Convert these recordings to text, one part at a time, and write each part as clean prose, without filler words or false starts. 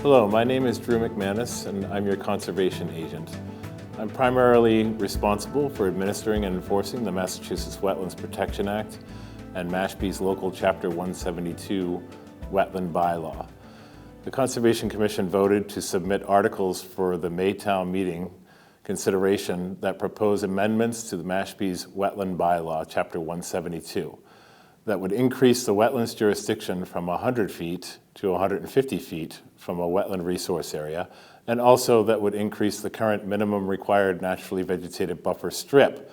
Hello, my name is Drew McManus and I'm your conservation agent. I'm primarily responsible for administering and enforcing the Massachusetts Wetlands Protection Act and Mashpee's local Chapter 172 wetland bylaw. The Conservation Commission voted to submit articles for the May town meeting consideration that propose amendments to the Mashpee's wetland bylaw, Chapter 172, that would increase the wetlands jurisdiction from 100 feet to 150 feet from a wetland resource area, and also that would increase the current minimum required naturally vegetated buffer strip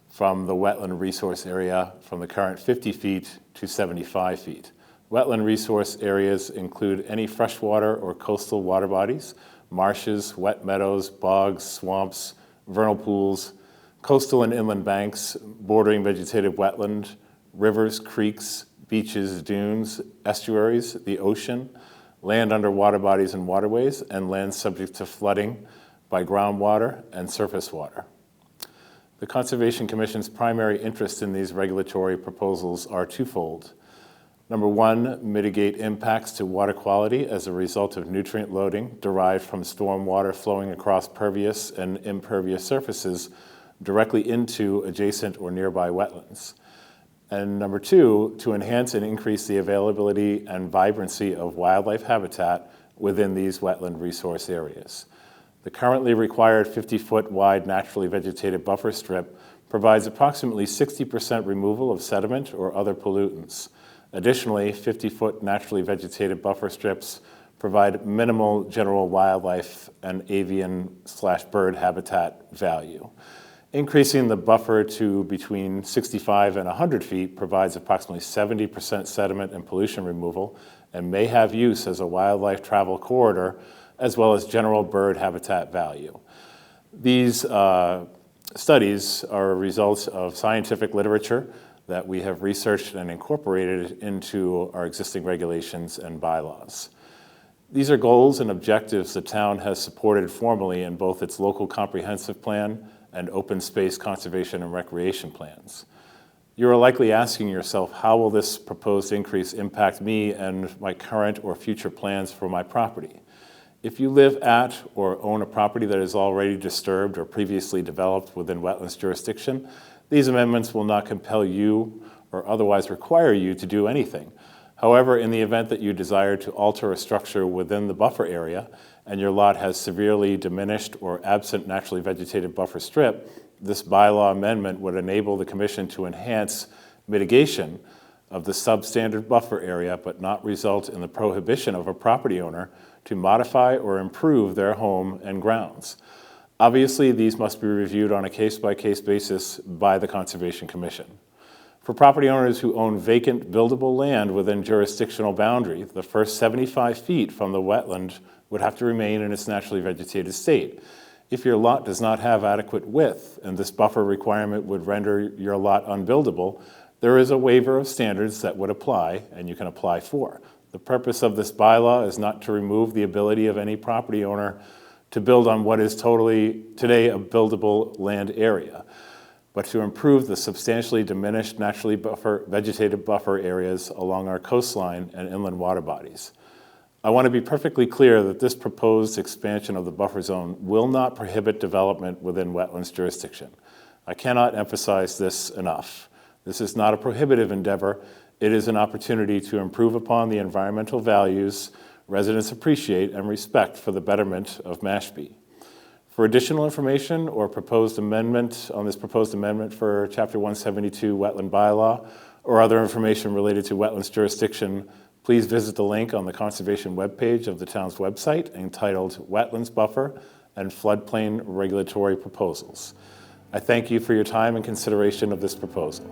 from the wetland resource area from the current 50 feet to 75 feet. Wetland resource areas include any freshwater or coastal water bodies, marshes, wet meadows, bogs, swamps, vernal pools, coastal and inland banks, bordering vegetative wetland, rivers, creeks, beaches, dunes, estuaries, the ocean, land under water bodies and waterways, and land subject to flooding by groundwater and surface water. The Conservation Commission's primary interest in these regulatory proposals are twofold. Number one, mitigate impacts to water quality as a result of nutrient loading derived from stormwater flowing across pervious and impervious surfaces directly into adjacent or nearby wetlands. And number two, to enhance and increase the availability and vibrancy of wildlife habitat within these wetland resource areas. The currently required 50-foot wide naturally vegetated buffer strip provides approximately 60% removal of sediment or other pollutants. Additionally, 50-foot naturally vegetated buffer strips provide minimal general wildlife and avian/bird habitat value. Increasing the buffer to between 65 and 100 feet provides approximately 70% sediment and pollution removal and may have use as a wildlife travel corridor as well as general bird habitat value. These studies are results of scientific literature that we have researched and incorporated into our existing regulations and bylaws. These are goals and objectives the town has supported formally in both its local comprehensive plan and open space conservation and recreation plans. You are likely asking yourself, how will this proposed increase impact me and my current or future plans for my property? If you live at or own a property that is already disturbed or previously developed within wetlands jurisdiction, these amendments will not compel you or otherwise require you to do anything. However, in the event that you desire to alter a structure within the buffer area and your lot has severely diminished or absent naturally vegetated buffer strip, this bylaw amendment would enable the Commission to enhance mitigation of the substandard buffer area but not result in the prohibition of a property owner to modify or improve their home and grounds. Obviously, these must be reviewed on a case-by-case basis by the Conservation Commission. For property owners who own vacant buildable land within jurisdictional boundary, the first 75 feet from the wetland would have to remain in its naturally vegetated state. If your lot does not have adequate width and this buffer requirement would render your lot unbuildable, there is a waiver of standards that would apply and you can apply for. The purpose of this bylaw is not to remove the ability of any property owner to build on what is today a buildable land area, but to improve the substantially diminished naturally vegetated buffer areas along our coastline and inland water bodies. I want to be perfectly clear that this proposed expansion of the buffer zone will not prohibit development within wetlands jurisdiction. I cannot emphasize this enough. This is not a prohibitive endeavor. It is an opportunity to improve upon the environmental values residents appreciate and respect for the betterment of Mashpee. For additional information or proposed amendment on this proposed amendment for Chapter 172 Wetland Bylaw or other information related to wetlands jurisdiction, please visit the link on the Conservation webpage of the town's website entitled Wetlands Buffer and Floodplain Regulatory Proposals. I thank you for your time and consideration of this proposal.